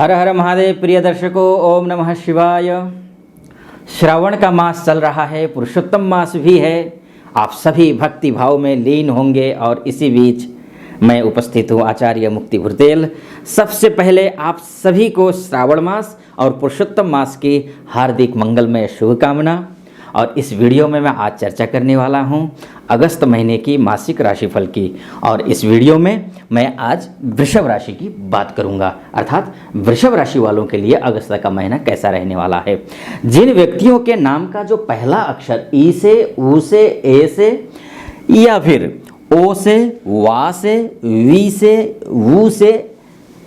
हर हर महादेव। प्रिय दर्शकों, ओम नमः शिवाय। श्रावण का मास चल रहा है, पुरुषोत्तम मास भी है। आप सभी भक्ति भाव में लीन होंगे और इसी बीच मैं उपस्थित हूँ, आचार्य मुक्ति भुरतेल। सबसे पहले आप सभी को श्रावण मास और पुरुषोत्तम मास की हार्दिक मंगलमय शुभकामना। और इस वीडियो में मैं आज चर्चा करने वाला हूं अगस्त महीने की मासिक राशिफल की। और इस वीडियो में मैं आज वृषभ राशि की बात करूंगा, अर्थात वृषभ राशि वालों के लिए अगस्त का महीना कैसा रहने वाला है। जिन व्यक्तियों के नाम का जो पहला अक्षर ई से, ऊ से, ए से या फिर ओ से, वा से, वी से, वू से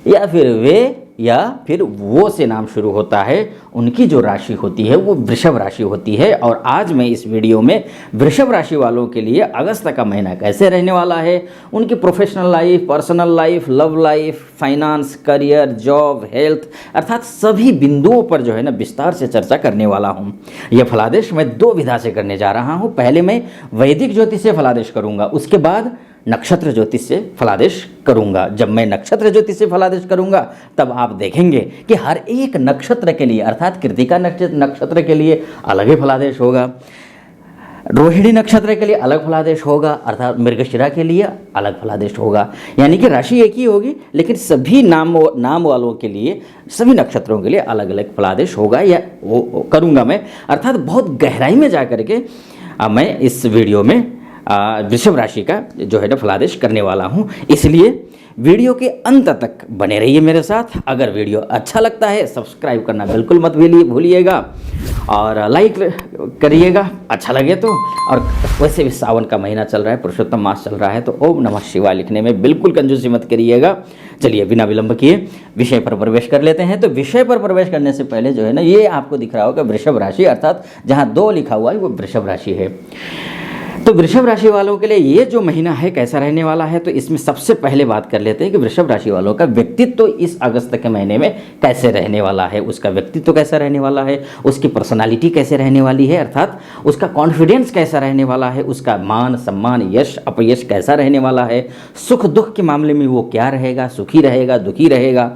या फिर वे या फिर वो से नाम शुरू होता है, उनकी जो राशि होती है वो वृषभ राशि होती है। और आज मैं इस वीडियो में वृषभ राशि वालों के लिए अगस्त का महीना कैसे रहने वाला है, उनकी professional life, personal life, love life, finance, career, job, health, अर्थात सभी बिंदुओं पर जो है ना विस्तार से चर्चा करने वाला हूँ। यह फलादेश मैं दो विधा से करने जा रहा हूँ। पहले मैं वैदिक ज्योतिष से फलादेश करूँगा, उसके बाद नक्षत्र ज्योतिष से फलादेश करूंगा। जब मैं नक्षत्र ज्योतिष से फलादेश करूंगा तब आप देखेंगे कि हर एक नक्षत्र के लिए, अर्थात कृतिका नक्षत्र के लिए अलग ही फलादेश होगा, रोहिणी नक्षत्र के लिए अलग फलादेश होगा, अर्थात मृगशिरा के लिए अलग फलादेश होगा। यानी कि राशि एक ही होगी लेकिन सभी नाम वालों के लिए, सभी नक्षत्रों के लिए अलग अलग फलादेश होगा या वो करूँगा मैं, अर्थात बहुत गहराई में जा कर के मैं इस वीडियो में वृषभ राशि का जो है ना फलादेश करने वाला हूँ। इसलिए वीडियो के अंत तक बने रहिए मेरे साथ। अगर वीडियो अच्छा लगता है सब्सक्राइब करना बिल्कुल मत भूलिएगा और लाइक करिएगा अच्छा लगे तो। और वैसे भी सावन का महीना चल रहा है, पुरुषोत्तम मास चल रहा है, तो ओम नमः शिवाय लिखने में बिल्कुल कंजूसी मत करिएगा। चलिए बिना विलंब किए विषय पर प्रवेश कर लेते हैं। तो विषय पर प्रवेश करने से पहले जो है ना, ये आपको दिख रहा होगा वृषभ राशि, अर्थात जहाँ 2 लिखा हुआ है वो वृषभ राशि है। तो वृषभ राशि वालों के लिए ये जो महीना है कैसा रहने वाला है, तो इसमें सबसे पहले बात कर लेते हैं कि वृषभ राशि वालों का व्यक्तित्व तो इस अगस्त के महीने में कैसे रहने वाला है। उसका व्यक्तित्व तो कैसा रहने वाला है, उसकी पर्सनालिटी कैसे रहने वाली है, अर्थात उसका कॉन्फिडेंस कैसा रहने वाला है, उसका मान सम्मान, यश अपयश कैसा रहने वाला है, सुख दुख के मामले में वो क्या रहेगा, सुखी रहेगा, दुखी रहेगा,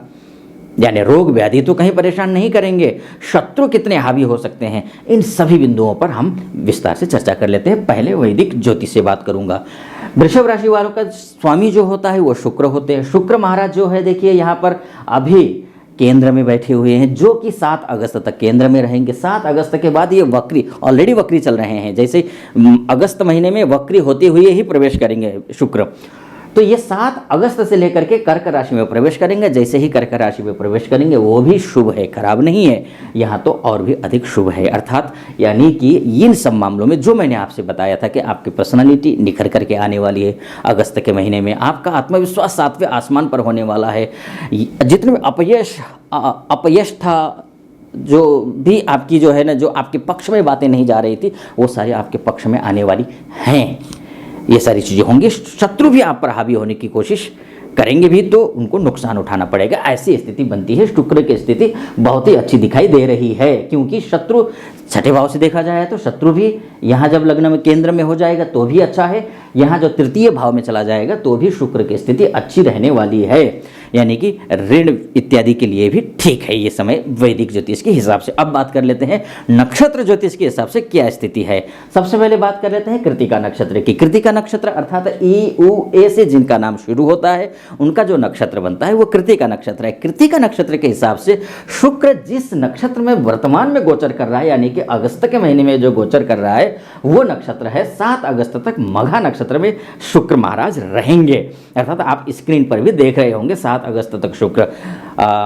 यानी रोग व्याधि तो कहीं परेशान नहीं करेंगे, शत्रु कितने हावी हो सकते हैं, इन सभी बिंदुओं पर हम विस्तार से चर्चा कर लेते हैं। पहले वैदिक ज्योतिष से बात करूंगा। वृषभ राशि वालों का स्वामी जो होता है वो शुक्र होते हैं। शुक्र महाराज जो है, देखिए यहाँ पर अभी केंद्र में बैठे हुए हैं, जो कि 7 अगस्त तक केंद्र में रहेंगे। 7 अगस्त के बाद ये वक्री, ऑलरेडी वक्री चल रहे हैं, जैसे अगस्त महीने में वक्री होते हुए ही प्रवेश करेंगे शुक्र। तो ये 7 अगस्त से लेकर के कर्क राशि में प्रवेश करेंगे। जैसे ही कर्क राशि में प्रवेश करेंगे वो भी शुभ है, खराब नहीं है, यहाँ तो और भी अधिक शुभ है। अर्थात यानी कि इन सब मामलों में जो मैंने आपसे बताया था कि आपकी पर्सनालिटी निखर करके आने वाली है अगस्त के महीने में, आपका आत्मविश्वास 7वें आसमान पर होने वाला है। जितने भी अपयश था, जो भी आपकी जो है ना, जो आपके पक्ष में बातें नहीं जा रही थी, वो सारी आपके पक्ष में आने वाली हैं। ये सारी चीज़ें होंगी। शत्रु भी आप पर हावी होने की कोशिश करेंगे भी तो उनको नुकसान उठाना पड़ेगा, ऐसी स्थिति बनती है। शुक्र की स्थिति बहुत ही अच्छी दिखाई दे रही है, क्योंकि शत्रु छठे भाव से देखा जाए तो शत्रु भी यहाँ जब लग्न में केंद्र में हो जाएगा तो भी अच्छा है, यहाँ जो तृतीय भाव में चला जाएगा तो भी शुक्र की स्थिति अच्छी रहने वाली है। यानी कि ऋण इत्यादि के लिए भी ठीक है ये समय वैदिक ज्योतिष के हिसाब से। अब बात कर लेते हैं नक्षत्र ज्योतिष के हिसाब से क्या स्थिति है। सबसे पहले बात कर लेते हैं कृतिका नक्षत्र की। कृतिका नक्षत्र अर्थात ई, उ, ए से जिनका नाम शुरू होता है उनका जो नक्षत्र बनता है वो कृतिका नक्षत्र है। कृतिका नक्षत्र के हिसाब से शुक्र जिस नक्षत्र में वर्तमान में गोचर कर रहा है, यानी कि अगस्त के महीने में जो गोचर कर रहा है वो नक्षत्र है 7 अगस्त तक मघा नक्षत्र में शुक्र महाराज रहेंगे। अर्थात आप स्क्रीन पर भी देख रहे होंगे 7 अगस्त तक शुक्र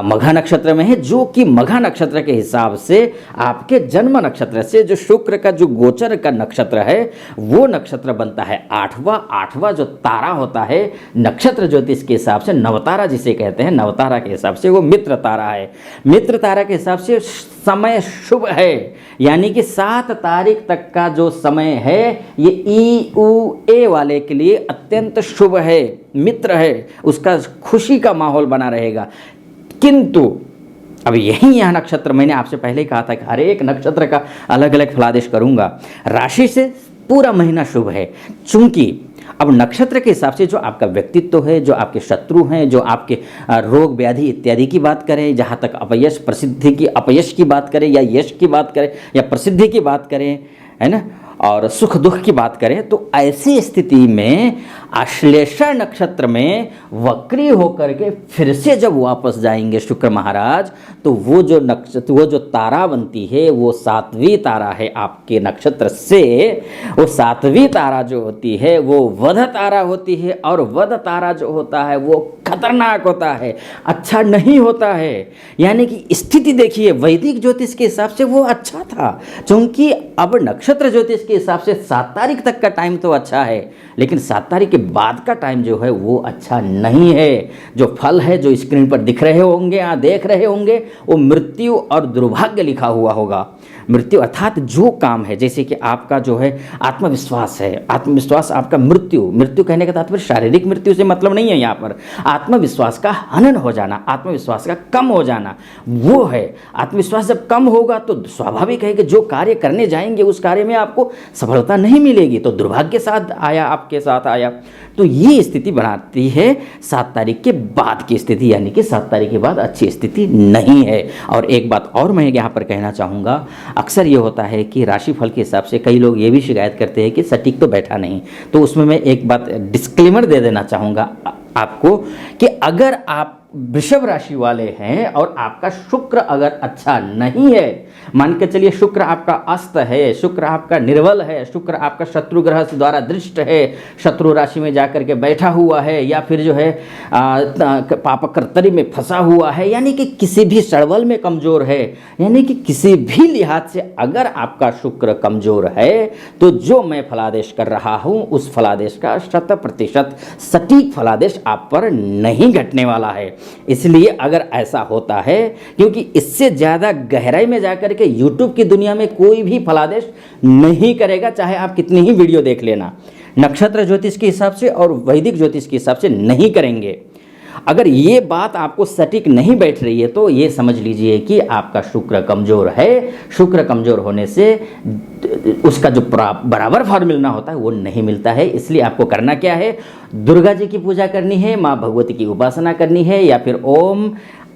मघा नक्षत्र में है, जो कि मघा नक्षत्र के हिसाब से आपके जन्म नक्षत्र से जो शुक्र का जो गोचर का नक्षत्र है वो नक्षत्र बनता है 8वां जो तारा होता है नक्षत्र ज्योतिष के हिसाब से, नवतारा जिसे कहते हैं, नवतारा के हिसाब से वो मित्र तारा है। मित्र तारा के हिसाब से समय शुभ है, यानी कि 7 तारीख तक का जो समय है ये ई, उ, ए वाले के लिए अत्यंत शुभ है, मित्र है, उसका खुशी का माहौल बना रहेगा। किंतु अब यहाँ नक्षत्र, मैंने आपसे पहले ही कहा था कि हर एक नक्षत्र का अलग अलग फलादेश करूंगा। राशि से पूरा महीना शुभ है, चूंकि अब नक्षत्र के हिसाब से जो आपका व्यक्तित्व है, जो आपके शत्रु हैं, जो आपके रोग व्याधि इत्यादि की बात करें, जहाँ तक अपयश प्रसिद्धि की अपयश की बात करें या यश की बात करें या प्रसिद्धि की बात करें, है ना, और सुख दुख की बात करें, तो ऐसी स्थिति में आश्लेषा नक्षत्र में वक्री होकर के फिर से जब वापस जाएंगे शुक्र महाराज, तो वो जो नक्षत्र, वो जो तारा बनती है, वो 7वीं तारा है आपके नक्षत्र से। वो 7वीं तारा जो होती है वो वध तारा होती है, और वध तारा जो होता है वो खतरनाक होता है, अच्छा नहीं होता है। यानी कि स्थिति देखिए, वैदिक ज्योतिष के हिसाब से वो अच्छा था, क्योंकि अब नक्षत्र ज्योतिष के हिसाब से 7 तारीख तक का टाइम तो अच्छा है, लेकिन 7 तारीख के बाद का टाइम जो है वो अच्छा नहीं है। जो फल है, जो स्क्रीन पर दिख रहे होंगे, यहाँ देख रहे होंगे, वो मृत्यु और दुर्भाग्य लिखा हुआ होगा। मृत्यु अर्थात जो काम है, जैसे कि आपका जो है आत्मविश्वास है, आत्मविश्वास आपका मृत्यु, मृत्यु कहने का तात्पर्य शारीरिक मृत्यु से मतलब नहीं है, यहाँ पर आत्मविश्वास का हनन हो जाना, आत्मविश्वास का कम हो जाना, वो है। आत्मविश्वास जब कम होगा तो स्वाभाविक है कि जो कार्य करने जाएंगे उस कार्य में आपको सफलता नहीं मिलेगी, तो दुर्भाग्य साथ आया, आपके साथ आया। तो ये स्थिति बनाती है 7 तारीख के बाद की स्थिति, यानी कि 7 तारीख के बाद अच्छी स्थिति नहीं है। और एक बात और मैं यहाँ पर कहना चाहूँगा, अक्सर ये होता है कि राशिफल के हिसाब से कई लोग ये भी शिकायत करते हैं कि सटीक तो बैठा नहीं। तो उसमें मैं एक बात डिस्क्लेमर दे देना चाहूँगा आपको कि अगर आप वृषभ राशि वाले हैं और आपका शुक्र अगर अच्छा नहीं है, मान के चलिए शुक्र आपका अस्त है, शुक्र आपका निर्बल है, शुक्र आपका शत्रु ग्रह से द्वारा दृष्ट है, शत्रु राशि में जाकर के बैठा हुआ है, या फिर जो है पापकर्तरी में फंसा हुआ है, यानी कि किसी भी सड़बल में कमज़ोर है, यानी कि किसी भी लिहाज से अगर आपका शुक्र कमज़ोर है, तो जो मैं फलादेश कर रहा हूँ उस फलादेश का 100% सटीक फलादेश आप पर नहीं घटने वाला है। इसलिए अगर ऐसा होता है, क्योंकि इससे ज़्यादा गहराई में जाकर के YouTube की दुनिया में कोई भी फलादेश नहीं करेगा, चाहे आप कितनी ही वीडियो देख लेना, नक्षत्र ज्योतिष के हिसाब से और वैदिक ज्योतिष के हिसाब से नहीं करेंगे। अगर ये बात आपको सटीक नहीं बैठ रही है तो ये समझ लीजिए कि आपका शुक्र कमज़ोर है। शुक्र कमज़ोर होने से उसका जो बराबर फल मिलना होता है वो नहीं मिलता है। इसलिए आपको करना क्या है, दुर्गा जी की पूजा करनी है, माँ भगवती की उपासना करनी है, या फिर ओम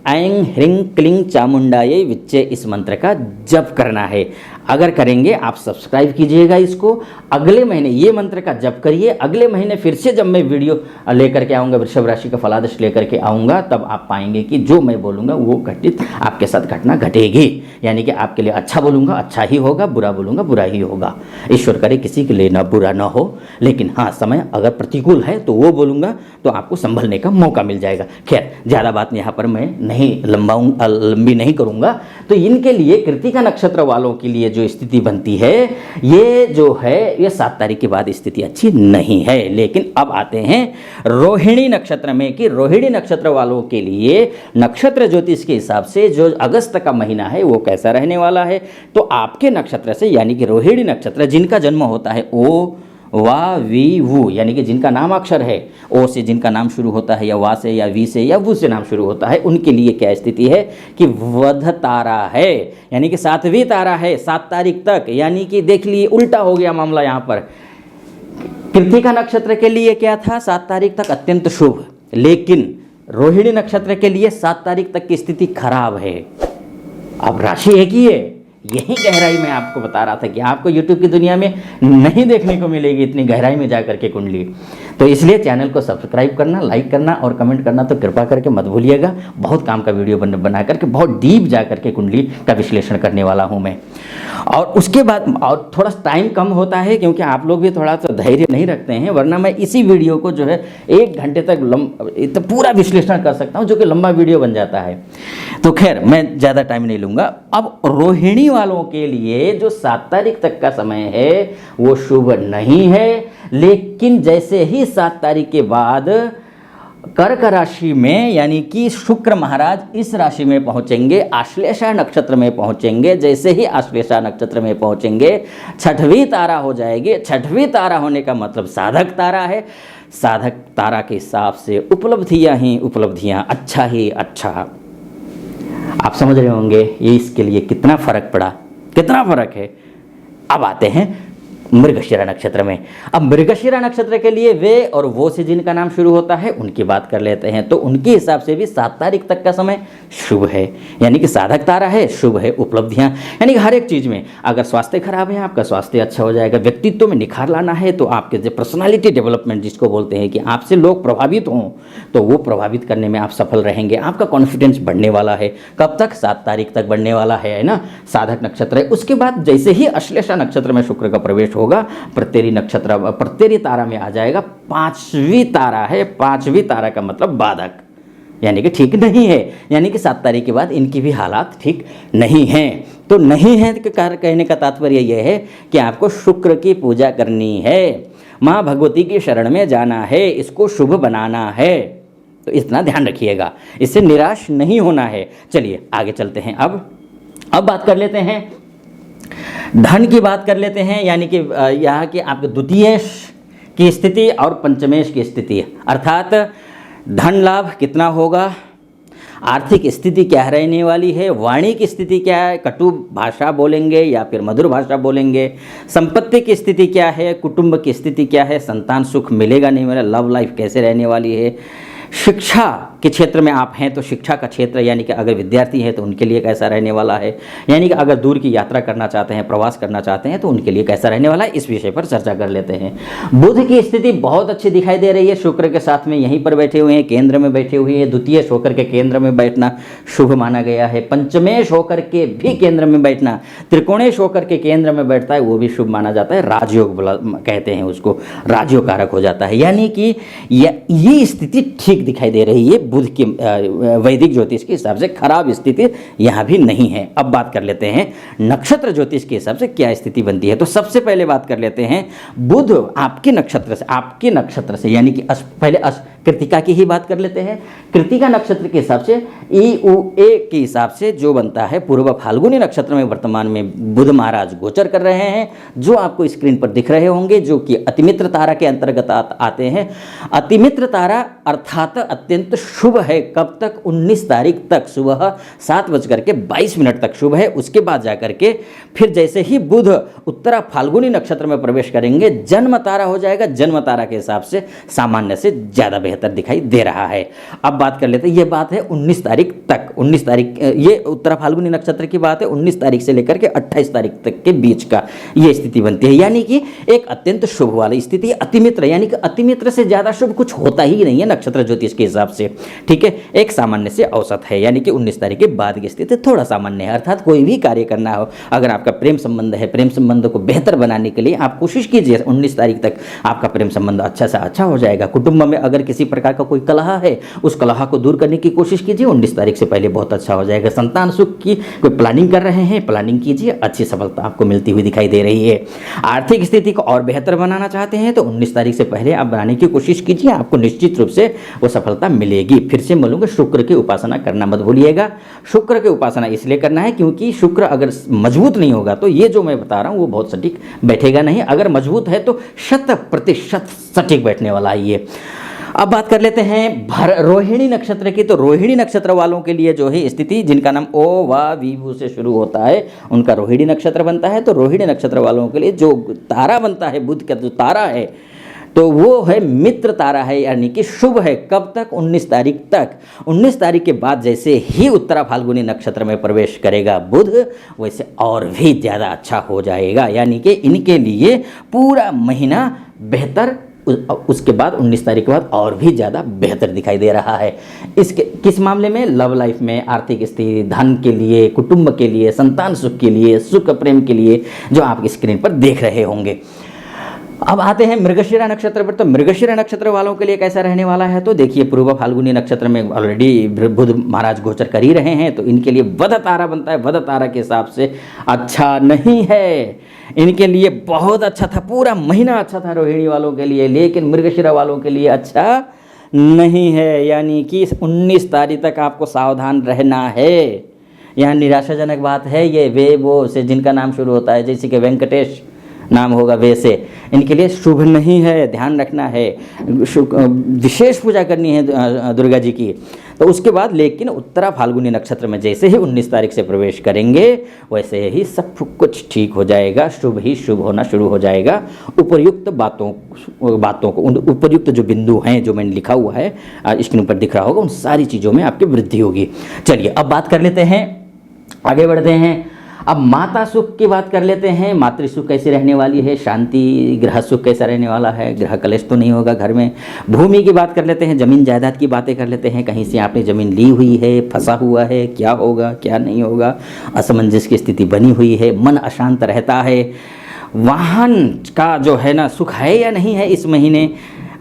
ऐं ह्रीं क्लीं चामुंडायै विच्चे इस मंत्र का जप करना है। अगर करेंगे, आप सब्सक्राइब कीजिएगा इसको, अगले महीने ये मंत्र का जप करिए। अगले महीने फिर से जब मैं वीडियो लेकर के आऊँगा, वृषभ राशि का फलादेश लेकर के आऊँगा, तब आप पाएंगे कि जो मैं बोलूँगा वो घटित आपके साथ घटना घटेगी। यानी कि आपके लिए अच्छा बोलूँगा अच्छा ही होगा, बुरा बोलूँगा बुरा ही होगा। ईश्वर करे किसी के लिए ना बुरा ना हो, लेकिन हाँ समय अगर प्रतिकूल है तो वो बोलूँगा तो आपको संभलने का मौका मिल जाएगा। खैर, ज़्यादा बात यहाँ पर मैं नहीं लंबी नहीं करूँगा। तो इनके लिए कृतिका नक्षत्र वालों के लिए जो स्थिति बनती है, ये जो है ये 7 तारीख के बाद स्थिति अच्छी नहीं है। लेकिन अब आते हैं रोहिणी नक्षत्र में, कि रोहिणी नक्षत्र वालों के लिए नक्षत्र ज्योतिष के हिसाब से जो अगस्त का महीना है वो कैसा रहने वाला है। तो आपके नक्षत्र से, यानी कि रोहिणी नक्षत्र, जिनका जन्म होता है ओ वा वी वु, यानी कि जिनका नाम अक्षर है ओ से जिनका नाम शुरू होता है, या वा से या वी से या वु से नाम शुरू होता है, उनके लिए क्या स्थिति है कि वध तारा है, यानी कि 7वीं तारा है 7 तारीख तक। यानी कि देख लिए उल्टा हो गया मामला। यहाँ पर कृतिका नक्षत्र के लिए क्या था, 7 तारीख तक अत्यंत शुभ, लेकिन रोहिणी नक्षत्र के लिए 7 तारीख तक की स्थिति खराब है। अब राशि एक ही है, यही गहराई में आपको बता रहा था कि आपको YouTube की दुनिया में नहीं देखने को मिलेगी इतनी गहराई में जाकर के कुंडली। तो इसलिए चैनल को सब्सक्राइब करना, लाइक करना और कमेंट करना तो कृपा करके मत भूलिएगा। बहुत काम का वीडियो बना करके बहुत डीप जा करके कुंडली का विश्लेषण करने वाला हूँ मैं। और उसके बाद और थोड़ा टाइम कम होता है, क्योंकि आप लोग भी थोड़ा सा धैर्य नहीं रखते हैं, वरना मैं इसी वीडियो को जो है 1 घंटे तक तो पूरा विश्लेषण कर सकता हूँ, जो कि लंबा वीडियो बन जाता है। तो खैर, मैं ज़्यादा टाइम नहीं लूँगा। अब रोहिणी वालों के लिए जो 7 तारीख तक का समय है वो शुभ नहीं है, लेकिन जैसे ही 7 तारीख के बाद कर्क राशि में, यानी कि शुक्र महाराज इस राशि में पहुंचेंगे, आश्लेषा नक्षत्र में पहुंचेंगे। जैसे ही आश्लेषा नक्षत्र में पहुंचेंगे 6वीं तारा हो जाएगी। 6वीं तारा होने का मतलब साधक तारा है। साधक तारा के हिसाब से उपलब्धियां ही उपलब्धियां, अच्छा ही अच्छा। आप समझ रहे होंगे ये इसके लिए कितना फर्क पड़ा, कितना फर्क है। अब आते हैं मृगशिरा नक्षत्र में। अब मृगशिरा नक्षत्र के लिए वे और वो से जिनका नाम शुरू होता है उनकी बात कर लेते हैं। तो उनके हिसाब से भी 7 तारीख तक का समय शुभ है, यानी कि साधक तारा है, शुभ है, उपलब्धियां, यानी कि हर एक चीज़ में। अगर स्वास्थ्य खराब है आपका स्वास्थ्य अच्छा हो जाएगा, व्यक्तित्व में निखार लाना है तो आपके जो पर्सनालिटी डेवलपमेंट जिसको बोलते हैं कि आपसे लोग प्रभावित हों तो वो प्रभावित करने में आप सफल रहेंगे। आपका कॉन्फिडेंस बढ़ने वाला है। कब तक? 7 तारीख तक बढ़ने वाला है ना। साधक नक्षत्र है। उसके बाद जैसे ही अश्लेषा नक्षत्र में शुक्र का प्रवेश होगा, प्रत्येरी नक्षत्र, प्रत्येरी तारा में आ जाएगा। 5वीं तारा है। 5वीं तारा का मतलब बाधक, यानी कि ठीक नहीं है, यानी कि 7 तारीख के बाद इनकी भी हालात ठीक नहीं हैं। तो नहीं है कहने का तात्पर्य यह है कि आपको शुक्र की पूजा करनी है, माँ भगवती की शरण में जाना है, इसको शुभ बनाना है। तो इतना ध्यान रखिएगा, इससे निराश नहीं होना है। चलिए आगे चलते हैं। अब बात कर लेते हैं धन की बात कर लेते हैं, यानी कि यहाँ की आपके द्वितीयेश की स्थिति और पंचमेश की स्थिति, अर्थात धन लाभ कितना होगा, आर्थिक स्थिति क्या रहने वाली है, वाणी की स्थिति क्या है, कटु भाषा बोलेंगे या फिर मधुर भाषा बोलेंगे, संपत्ति की स्थिति क्या है, कुटुंब की स्थिति क्या है, संतान सुख मिलेगा नहीं मिलेगा, लव लाइफ कैसे रहने वाली है, शिक्षा के क्षेत्र में आप हैं तो शिक्षा का क्षेत्र, यानी कि अगर विद्यार्थी हैं तो उनके लिए कैसा रहने वाला है, यानी कि अगर दूर की यात्रा करना चाहते हैं, प्रवास करना चाहते हैं तो उनके लिए कैसा रहने वाला है, इस विषय पर चर्चा कर लेते हैं। बुध की स्थिति बहुत अच्छी दिखाई दे रही है, शुक्र के साथ में यहीं पर बैठे हुए हैं, केंद्र में बैठे हुए हैं। द्वितीयेश होकर के केंद्र में बैठना शुभ माना गया है। पंचमेश होकर के भी केंद्र में बैठना, त्रिकोणेश होकर के केंद्र में बैठता है वो भी शुभ माना जाता है। राजयोग कहते हैं उसको, राजयोग कारक हो जाता है, यानी कि ये स्थिति ठीक दिखाई दे रही है। बुध की वैदिक ज्योतिष के हिसाब से खराब स्थिति यहाँ भी नहीं है। अब बात कर लेते हैं नक्षत्र ज्योतिष के हिसाब से क्या स्थिति बनती है। तो सबसे पहले बात कर लेते हैं बुध आपके नक्षत्र से यानी कि पहले कृतिका की ही बात कर लेते हैं। कृतिका नक्षत्र के हिसाब से EUA के हिसाब से जो बनता है, पूर्व फाल्गुनी नक्षत्र में वर्तमान में बुध महाराज गोचर कर रहे हैं, जो आपको स्क्रीन पर दिख रहे होंगे, जो कि अतिमित्र तारा के अंतर्गत आते हैं। अतिमित्र तारा अर्थात अत्यंत शुभ है। कब तक? 19 तारीख तक सुबह 7:22 तक शुभ है। उसके बाद जाकर के फिर जैसे ही बुध उत्तरा फाल्गुनी नक्षत्र में प्रवेश करेंगे, जन्म तारा हो जाएगा। जन्म तारा के हिसाब से सामान्य से ज़्यादा बेहतर दिखाई दे रहा है। अब बात कर लेते हैं, ये बात है 19 तारीख तक। 19 तारीख ये उत्तरा फाल्गुनी नक्षत्र की बात है। 19 तारीख से लेकर के 28 तारीख तक के बीच का ये स्थिति बनती है, यानी कि एक अत्यंत शुभ वाली स्थिति। अतिमित्र यानी कि अतिमित्र से ज़्यादा शुभ कुछ होता ही नहीं है नक्षत्र ज्योतिष के हिसाब से, ठीक है। एक सामान्य से औसत है, यानी कि 19 तारीख के बाद की स्थिति थोड़ा सामान्य है। अर्थात कोई भी कार्य करना हो, अगर आपका प्रेम संबंध है, प्रेम संबंध को बेहतर बनाने के लिए आप कोशिश कीजिए 19 तारीख तक आपका प्रेम संबंध अच्छा से अच्छा हो जाएगा। कुटुंब में अगर किसी प्रकार का कोई कलह है, उस कलह को दूर करने की कोशिश कीजिए, 19 तारीख से पहले बहुत अच्छा हो जाएगा। संतान सुख की कोई प्लानिंग कर रहे हैं, प्लानिंग कीजिए, अच्छी सफलता आपको मिलती हुई दिखाई दे रही है। आर्थिक स्थिति को और बेहतर बनाना चाहते हैं तो 19 तारीख से पहले आप बनाने की कोशिश कीजिए, आपको निश्चित रूप से वो सफलता मिलेगी। फिर से बोलूँगा, शुक्र की उपासना करना मत भूलिएगा। शुक्र की उपासना इसलिए करना है क्योंकि शुक्र अगर मजबूत नहीं होगा तो ये जो मैं बता रहा हूँ वो बहुत सटीक बैठेगा नहीं। अगर मजबूत है तो 100% सटीक बैठने वाला है ये। अब बात कर लेते हैं रोहिणी नक्षत्र की। तो रोहिणी नक्षत्र वालों के लिए जो है स्थिति, जिनका नाम ओ वा वीभू से शुरू होता है, उनका रोहिणी नक्षत्र बनता है। तो रोहिणी नक्षत्र वालों के लिए जो तारा बनता है, बुध का जो तारा है, तो वो है मित्र तारा है, यानी कि शुभ है। कब तक? 19 तारीख तक। 19 तारीख के बाद जैसे ही उत्तरा फाल्गुनी नक्षत्र में प्रवेश करेगा बुध, वैसे और भी ज़्यादा अच्छा हो जाएगा, यानी कि इनके लिए पूरा महीना बेहतर, उसके बाद 19 तारीख के बाद और भी ज़्यादा बेहतर दिखाई दे रहा है। इसके किस मामले में? लव लाइफ में, आर्थिक स्थिति, धन के लिए, कुटुंब के लिए, संतान सुख के लिए, सुख प्रेम के लिए, जो आप स्क्रीन पर देख रहे होंगे। अब आते हैं मृगशिरा नक्षत्र पर। तो मृगशिरा नक्षत्र वालों के लिए कैसा रहने वाला है? तो देखिए, पूर्व फाल्गुनी नक्षत्र में ऑलरेडी बुध महाराज गोचर कर ही रहे हैं, तो इनके लिए वध तारा बनता है। वध तारा के हिसाब से अच्छा नहीं है, इनके लिए बहुत अच्छा था, पूरा महीना अच्छा था रोहिणी वालों के लिए, लेकिन मृगशिरा वालों के लिए अच्छा नहीं है, यानी कि 19 तारीख तक आपको सावधान रहना है। यहाँ निराशाजनक बात है ये, वे वो से जिनका नाम शुरू होता है, जैसे कि वेंकटेश नाम होगा वैसे, इनके लिए शुभ नहीं है, ध्यान रखना है। विशेष पूजा करनी है दुर्गा जी की। तो उसके बाद लेकिन उत्तरा फाल्गुनी नक्षत्र में जैसे ही 19 तारीख से प्रवेश करेंगे वैसे ही सब कुछ ठीक हो जाएगा, शुभ ही शुभ होना शुरू हो जाएगा। उपर्युक्त बातों को, उपर्युक्त जो बिंदु हैं जो मैंने लिखा हुआ है स्क्रीन पर दिख रहा होगा, उन सारी चीज़ों में आपकी वृद्धि होगी। चलिए अब बात कर लेते हैं, आगे बढ़ते हैं। अब माता सुख की बात कर लेते हैं। मातृ सुख कैसी रहने वाली है, शांति, ग्रह सुख कैसा रहने वाला है, ग्रह कलेश तो नहीं होगा घर में। भूमि की बात कर लेते हैं, ज़मीन जायदाद की बातें कर लेते हैं। कहीं से आपने ज़मीन ली हुई है, फंसा हुआ है, क्या होगा क्या नहीं होगा, असमंजस की स्थिति बनी हुई है, मन अशांत रहता है। वाहन का जो है ना सुख है या नहीं है इस महीने,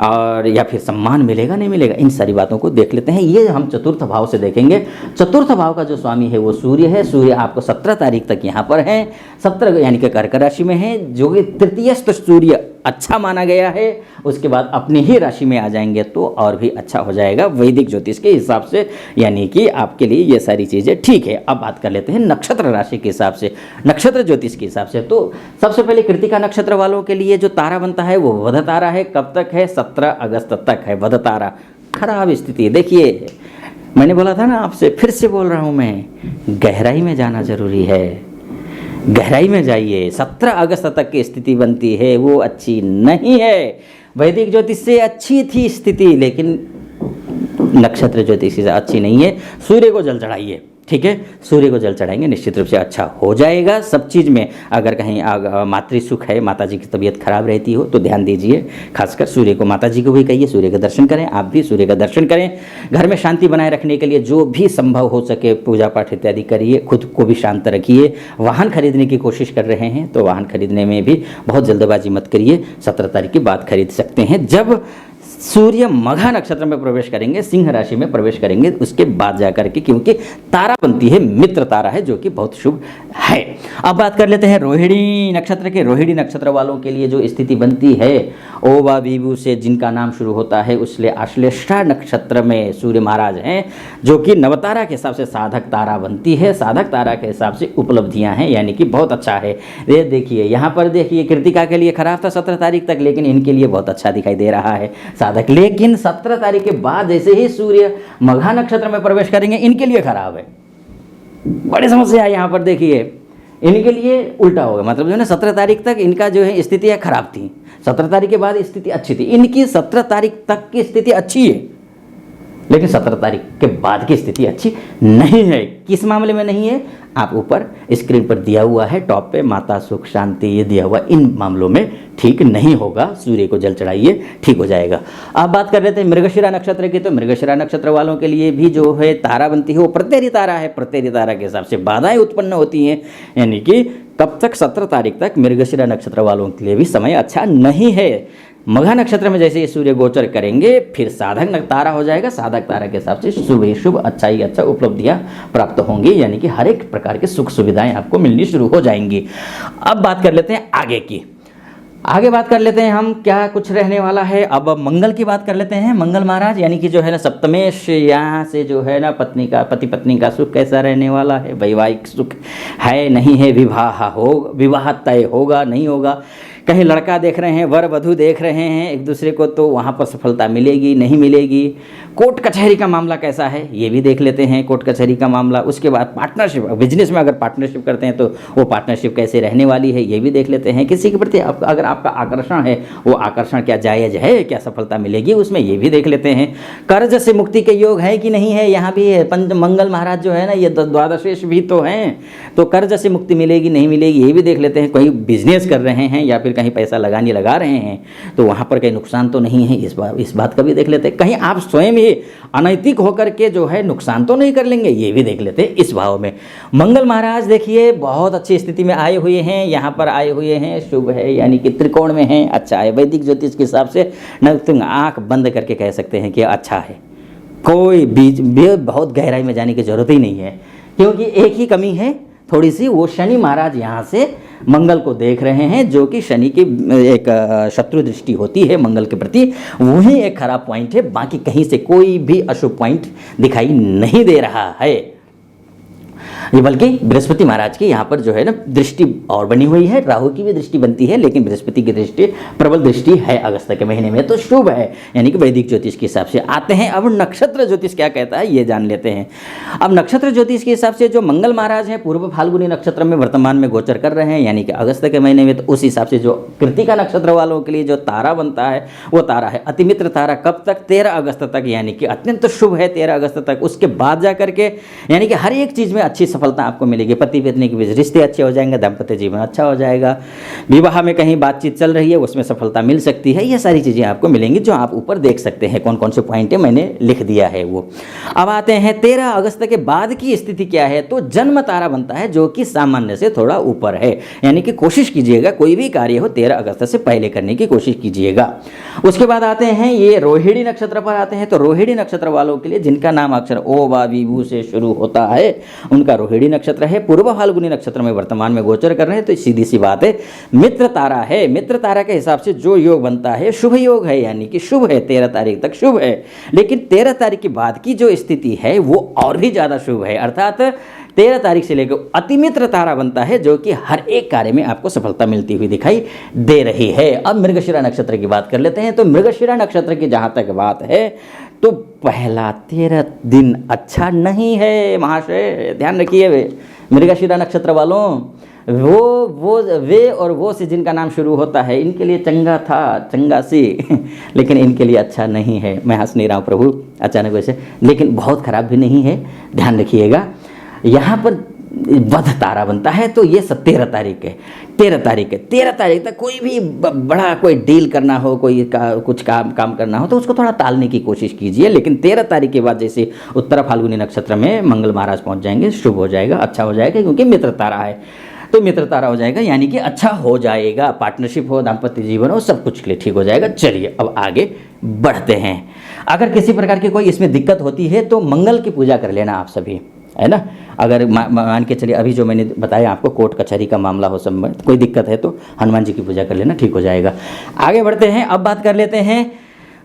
और या फिर सम्मान मिलेगा नहीं मिलेगा, इन सारी बातों को देख लेते हैं। ये हम चतुर्थ भाव से देखेंगे। चतुर्थ भाव का जो स्वामी है वो सूर्य है। सूर्य आपको 17 तारीख तक यहाँ पर है, 17 यानी कि कर्क राशि में है, जो कि तृतीयस्थ सूर्य अच्छा माना गया है। उसके बाद अपनी ही राशि में आ जाएंगे तो और भी अच्छा हो जाएगा वैदिक ज्योतिष के हिसाब से, यानी कि आपके लिए ये सारी चीज़ें ठीक है। अब बात कर लेते हैं नक्षत्र राशि के हिसाब से, नक्षत्र ज्योतिष के हिसाब से। तो सबसे पहले कृतिका नक्षत्र वालों के लिए जो तारा बनता है वो वध तारा है। कब तक है? 17 अगस्त तक है वध तारा। खराब स्थिति, देखिए मैंने बोला था ना आपसे, फिर से बोल रहा हूँ मैं, गहराई में जाना जरूरी है, गहराई में जाइए। 17 अगस्त तक की स्थिति बनती है वो अच्छी नहीं है। वैदिक ज्योतिष से अच्छी थी स्थिति, लेकिन नक्षत्र ज्योतिष से अच्छी नहीं है। सूर्य को जल चढ़ाइए, ठीक है, सूर्य को जल चढ़ाएंगे निश्चित रूप से अच्छा हो जाएगा सब चीज़ में। अगर कहीं मातृ सुख है, माता जी की तबीयत खराब रहती हो तो ध्यान दीजिए, खासकर सूर्य को, माता जी को भी कहिए सूर्य का दर्शन करें, आप भी सूर्य का दर्शन करें। घर में शांति बनाए रखने के लिए जो भी संभव हो सके पूजा पाठ इत्यादि करिए, खुद को भी शांत रखिए। वाहन खरीदने की कोशिश कर रहे हैं तो वाहन खरीदने में भी बहुत जल्दबाजी मत करिए, 17 तारीख के बाद खरीद सकते हैं। जब सूर्य मघा नक्षत्र में प्रवेश करेंगे, सिंह राशि में प्रवेश करेंगे, उसके बाद जाकर के, क्योंकि तारा बनती है मित्र तारा है जो कि बहुत शुभ है। अब बात कर लेते हैं रोहिणी नक्षत्र के। रोहिणी नक्षत्र वालों के लिए जो स्थिति बनती है, ओ वा बीबू से जिनका नाम शुरू होता है, उसलिए आश्लेषा नक्षत्र में सूर्य महाराज हैं, जो कि नवतारा के हिसाब से साधक तारा बनती है। साधक तारा के हिसाब से उपलब्धियां हैं, यानी कि बहुत अच्छा है। ये देखिए यहाँ पर देखिए, कृतिका के लिए खराब था 17 तारीख तक, लेकिन इनके लिए बहुत अच्छा दिखाई दे रहा है साधक। लेकिन 17 तारीख के बाद जैसे ही सूर्य मघा नक्षत्र में प्रवेश करेंगे इनके लिए खराब है, बड़ी समस्या है। यहाँ पर देखिए इनके लिए उल्टा होगा, मतलब जो है 17 तारीख तक इनका जो है स्थितियाँ खराब थी, 17 तारीख के बाद स्थिति अच्छी थी। इनकी 17 तारीख तक की स्थिति अच्छी है, लेकिन 17 तारीख के बाद की स्थिति अच्छी नहीं है। किस मामले में नहीं है? आप ऊपर स्क्रीन पर दिया हुआ है टॉप पे, माता सुख शांति ये दिया हुआ, इन मामलों में ठीक नहीं होगा। सूर्य को जल चढ़ाइए, ठीक हो जाएगा। अब बात कर लेते हैं मृगशिरा नक्षत्र की। तो मृगशिरा नक्षत्र वालों के लिए भी जो है तारा बनती है वो प्रत्येरी तारा है। प्रत्येरी तारा के हिसाब से बाधाएं उत्पन्न होती हैं, यानी कि कब तक? 17 तारीख तक मृगशिरा नक्षत्र वालों के लिए भी समय अच्छा नहीं है। मघा नक्षत्र में जैसे ये सूर्य गोचर करेंगे फिर साधक तारा हो जाएगा। साधक तारा के हिसाब से शुभ ही शुभ, अच्छा ही अच्छा उपलब्धियां प्राप्त होंगी, यानी कि हर एक प्रकार की सुख सुविधाएं आपको मिलनी शुरू हो जाएंगी। अब बात कर लेते हैं आगे की। आगे बात कर लेते हैं हम क्या कुछ रहने वाला है। अब मंगल की बात कर लेते हैं। मंगल महाराज यानी कि जो है ना सप्तमेश, यहाँ से जो है ना पति पत्नी का सुख कैसा रहने वाला है, वैवाहिक सुख है नहीं है, विवाह तय होगा नहीं होगा, कहीं लड़का देख रहे हैं, वर वधू देख रहे हैं एक दूसरे को, तो वहाँ पर सफलता मिलेगी नहीं मिलेगी। कोर्ट कचहरी का मामला कैसा है ये भी देख लेते हैं, कोर्ट कचहरी का मामला। उसके बाद पार्टनरशिप, बिजनेस में अगर पार्टनरशिप करते हैं तो वो पार्टनरशिप कैसे रहने वाली है ये भी देख लेते हैं। किसी के प्रति अगर आपका आकर्षण है वो आकर्षण क्या जायज़ है, क्या सफलता मिलेगी उसमें, ये भी देख लेते हैं। कर्ज से मुक्ति के योग है कि नहीं है, यहाँ भी मंगल महाराज जो है ना ये द्वादशेश भी तो हैं, तो कर्ज से मुक्ति मिलेगी नहीं मिलेगी ये भी देख लेते हैं। कोई बिजनेस कर रहे हैं या फिर कहीं पैसा लगा रहे हैं तो वहाँ पर कहीं नुकसान तो नहीं है, इस बात का भी देख लेते हैं। कहीं आप स्वयं ही अनैतिक होकर के जो है नुकसान तो नहीं कर लेंगे, ये भी देख लेते हैं इस भाव में। मंगल महाराज देखिए बहुत अच्छी स्थिति में आए हुए हैं, यहाँ पर आए हुए हैं, शुभ है यानी कि त्रिकोण में है, अच्छा है। वैदिक ज्योतिष के हिसाब से न आँख बंद करके कह सकते हैं कि अच्छा है, कोई बीच बहुत गहराई में जाने की जरूरत ही नहीं है, क्योंकि एक ही कमी है थोड़ी सी, वो शनि महाराज यहाँ से मंगल को देख रहे हैं, जो कि शनि की एक शत्रु दृष्टि होती है मंगल के प्रति, वही एक खराब पॉइंट है। बाकी कहीं से कोई भी अशुभ पॉइंट दिखाई नहीं दे रहा है। ये बल्कि बृहस्पति महाराज की यहाँ पर जो है ना दृष्टि और बनी हुई है, राहु की भी दृष्टि बनती है, लेकिन बृहस्पति की दृष्टि प्रबल दृष्टि है अगस्त के महीने में, तो शुभ है यानी कि वैदिक ज्योतिष के हिसाब से। आते हैं अब नक्षत्र ज्योतिष क्या कहता है ये जान लेते हैं। अब नक्षत्र ज्योतिष के हिसाब से जो मंगल महाराज हैं पूर्व फाल्गुनी नक्षत्र में वर्तमान में गोचर कर रहे हैं यानी कि अगस्त के महीने में, तो उस हिसाब से जो कृतिका नक्षत्र वालों के लिए जो तारा बनता है वो तारा है अतिमित्र तारा। कब तक? 13 अगस्त तक, यानी कि अत्यंत शुभ है 13 अगस्त तक। उसके बाद जा करके यानी कि हर एक चीज़ में अच्छी सफलता आपको मिलेगी। पति पत्नी के बीच रिश्ते अच्छे हो जाएंगे, दाम्पत्य जीवन अच्छा हो जाएगा, विवाह में कहीं बातचीत चल रही है उसमें सफलता मिल सकती है। ये सारी चीज़ें आपको मिलेंगी जो आप ऊपर देख सकते हैं। कौन कौन से पॉइंट है मैंने लिख दिया है वो। अब आते हैं 13 अगस्त के बाद की स्थिति क्या है, तो जन्म तारा बनता है जो कि सामान्य से थोड़ा ऊपर है, यानी कि कोशिश कीजिएगा कोई भी कार्य हो 13 अगस्त से पहले करने की कोशिश कीजिएगा। उसके बाद आते हैं ये रोहिणी नक्षत्र पर आते हैं, तो रोहिणी नक्षत्र वालों के लिए जिनका नाम अक्षर ओ वा विभू से शुरू होता है उनका रोहिणी नक्षत्र है। पूर्व फाल्गुनी नक्षत्र में वर्तमान में गोचर कर रहे हैं, तो सीधी सी बात है मित्र तारा है। मित्र तारा के हिसाब से जो योग बनता है शुभ योग है, यानी कि शुभ है 13 तारीख तक शुभ है, लेकिन 13 तारीख के बाद की जो स्थिति है वो और भी ज़्यादा शुभ है। अर्थात 13 तारीख से लेकर अतिमित्र तारा बनता है जो कि हर एक कार्य में आपको सफलता मिलती हुई दिखाई दे रही है। अब मृगशिरा नक्षत्र की बात कर लेते हैं, तो मृगशिरा नक्षत्र की जहाँ तक बात है तो पहला 13 दिन अच्छा नहीं है महाशय, ध्यान रखिए। वे मृगशिरा नक्षत्र वालों वे और वो से जिनका नाम शुरू होता है इनके लिए चंगा था, चंगा सी लेकिन इनके लिए अच्छा नहीं है। मैं हंस नहीं रहा हूँ प्रभु अचानक वैसे, लेकिन बहुत खराब भी नहीं है, ध्यान रखिएगा। यहाँ पर वध तारा बनता है तो ये 13 तारीख है, 13 तारीख है। 13 तारीख तक कोई भी बड़ा कोई डील करना हो, कोई कुछ काम करना हो तो उसको थोड़ा टालने की कोशिश कीजिए, लेकिन 13 तारीख के बाद जैसे उत्तर फाल्गुनी नक्षत्र में मंगल महाराज पहुंच जाएंगे, शुभ हो जाएगा, अच्छा हो जाएगा, क्योंकि मित्र तारा है तो मित्र तारा हो जाएगा, यानी कि अच्छा हो जाएगा। पार्टनरशिप हो, दाम्पत्य जीवन हो, सब कुछ के लिए ठीक हो जाएगा। चलिए अब आगे बढ़ते हैं। अगर किसी प्रकार की कोई इसमें दिक्कत होती है तो मंगल की पूजा कर लेना आप सभी, है ना। अगर मान के चलिए अभी जो मैंने बताया आपको कोर्ट कचहरी का मामला हो, सब में कोई दिक्कत है तो हनुमान जी की पूजा कर लेना, ठीक हो जाएगा। आगे बढ़ते हैं। अब बात कर लेते हैं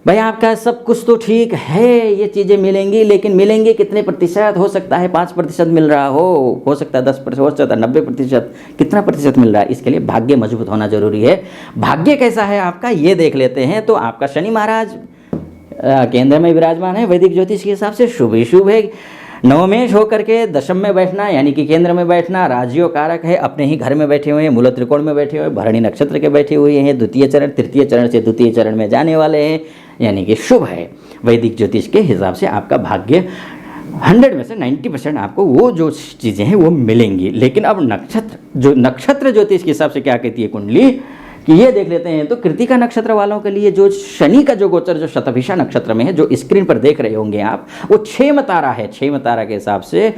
भाई आपका सब कुछ तो ठीक है, ये चीज़ें मिलेंगी, लेकिन मिलेंगी कितने प्रतिशत? हो सकता है 5% मिल रहा हो सकता है 10%, हो सकता है 90%, कितना प्रतिशत मिल रहा है? इसके लिए भाग्य मजबूत होना जरूरी है। भाग्य कैसा है आपका ये देख लेते हैं। तो आपका शनि महाराज केंद्र में विराजमान है, वैदिक ज्योतिष के हिसाब से शुभ ही शुभ है। नवमेश होकर के दशम में बैठना यानी कि केंद्र में बैठना, राजयोग कारक है, अपने ही घर में बैठे हुए हैं, मूल त्रिकोण में बैठे हुए हैं, भरणी नक्षत्र के बैठे हुए हैं, द्वितीय चरण तृतीय चरण से द्वितीय चरण में जाने वाले हैं, यानी कि शुभ है। वैदिक ज्योतिष के हिसाब से आपका भाग्य 100 में से 90% आपको वो जो चीज़ें हैं वो मिलेंगी। लेकिन अब नक्षत्र ज्योतिष के हिसाब से क्या कहती है कुंडली कि ये देख लेते हैं। तो कृतिका नक्षत्र वालों के लिए जो शनि का जो गोचर जो शतभिषा नक्षत्र में है, जो स्क्रीन पर देख रहे होंगे आप, वो क्षेम तारा है। क्षेम तारा के हिसाब से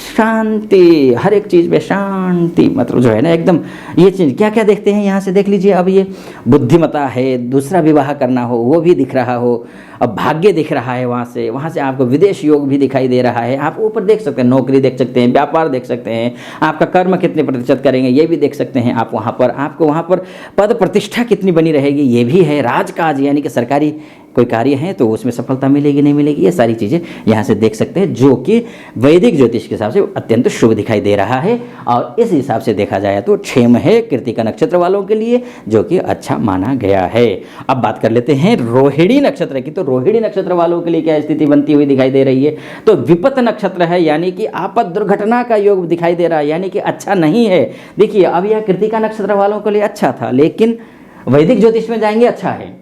शांति, हर एक चीज़ में शांति, मतलब जो है ना एकदम ये चीज़ क्या क्या देखते हैं यहाँ से देख लीजिए। अब ये बुद्धिमता है, दूसरा विवाह करना हो वो भी दिख रहा हो, अब भाग्य दिख रहा है, वहाँ से आपको विदेश योग भी दिखाई दे रहा है। आप ऊपर देख सकते हैं, नौकरी देख सकते हैं, व्यापार देख सकते हैं, आपका कर्म कितने प्रतिशत करेंगे ये भी देख सकते हैं आप। वहाँ पर आपको वहाँ पर पद प्रतिष्ठा कितनी बनी रहेगी ये भी है। राजकाज यानी कि सरकारी कोई कार्य है तो उसमें सफलता मिलेगी नहीं मिलेगी, ये सारी चीज़ें यहाँ से देख सकते हैं, जो कि वैदिक ज्योतिष के हिसाब से अत्यंत शुभ दिखाई दे रहा है। और इस हिसाब से देखा जाए तो क्षेम है कृतिका नक्षत्र वालों के लिए, जो कि अच्छा माना गया है। अब बात कर लेते हैं रोहिणी नक्षत्र की। तो रोहिणी नक्षत्र वालों के लिए क्या स्थिति बनती हुई दिखाई दे रही है? तो विपत नक्षत्र है, यानी कि आपद दुर्घटना का योग दिखाई दे रहा है, यानी कि अच्छा नहीं है। देखिए अब यह कृतिका नक्षत्र वालों के लिए अच्छा था, लेकिन वैदिक ज्योतिष में जाएंगे अच्छा है,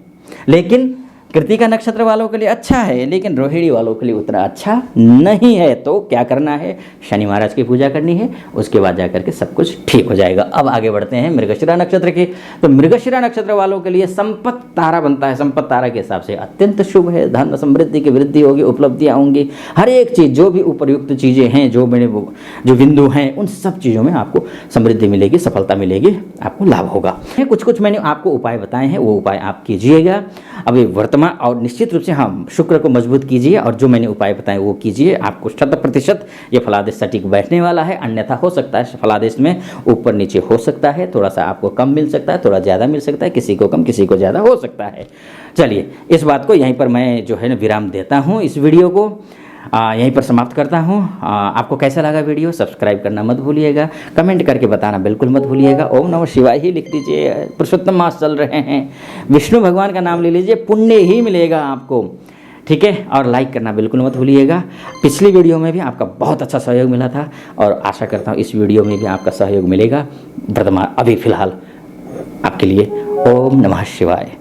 लेकिन कृतिका नक्षत्र वालों के लिए अच्छा है, लेकिन रोहिणी वालों के लिए उतना अच्छा नहीं है। तो क्या करना है? शनि महाराज की पूजा करनी है, उसके बाद जाकर के सब कुछ ठीक हो जाएगा। अब आगे बढ़ते हैं मृगशिरा नक्षत्र के। तो मृगशिरा नक्षत्र वालों के लिए संपत तारा बनता है। संपत तारा के हिसाब से अत्यंत शुभ है, धन समृद्धि की वृद्धि होगी, उपलब्धियाँ होंगी, हर एक चीज़ जो भी उपयुक्त चीज़ें हैं, जो बिंदु हैं, उन सब चीज़ों में आपको समृद्धि मिलेगी, सफलता मिलेगी, आपको लाभ होगा। कुछ मैंने आपको उपाय बताए हैं, वो उपाय आप कीजिएगा अभी वर्तमान, और निश्चित रूप से हाँ शुक्र को मजबूत कीजिए, और जो मैंने उपाय बताए वो कीजिए। आपको 100% ये फलादेश सटीक बैठने वाला है। अन्यथा हो सकता है फलादेश में ऊपर नीचे हो सकता है, थोड़ा सा आपको कम मिल सकता है, थोड़ा ज़्यादा मिल सकता है, किसी को कम किसी को ज़्यादा हो सकता है। चलिए इस बात को यहीं पर मैं जो है ना विराम देता हूँ इस वीडियो को। यहीं पर समाप्त करता हूँ। आपको कैसा लगा वीडियो, सब्सक्राइब करना मत भूलिएगा, कमेंट करके बताना बिल्कुल मत भूलिएगा। ओम नमः शिवाय ही लिख दीजिए। पुरुषोत्तम मास चल रहे हैं, विष्णु भगवान का नाम ले लीजिए, पुण्य ही मिलेगा आपको, ठीक है। और लाइक करना बिल्कुल मत भूलिएगा। पिछली वीडियो में भी आपका बहुत अच्छा सहयोग मिला था और आशा करता हूँ इस वीडियो में भी आपका सहयोग मिलेगा। वर्तमान अभी फ़िलहाल आपके लिए ओम नमः शिवाय।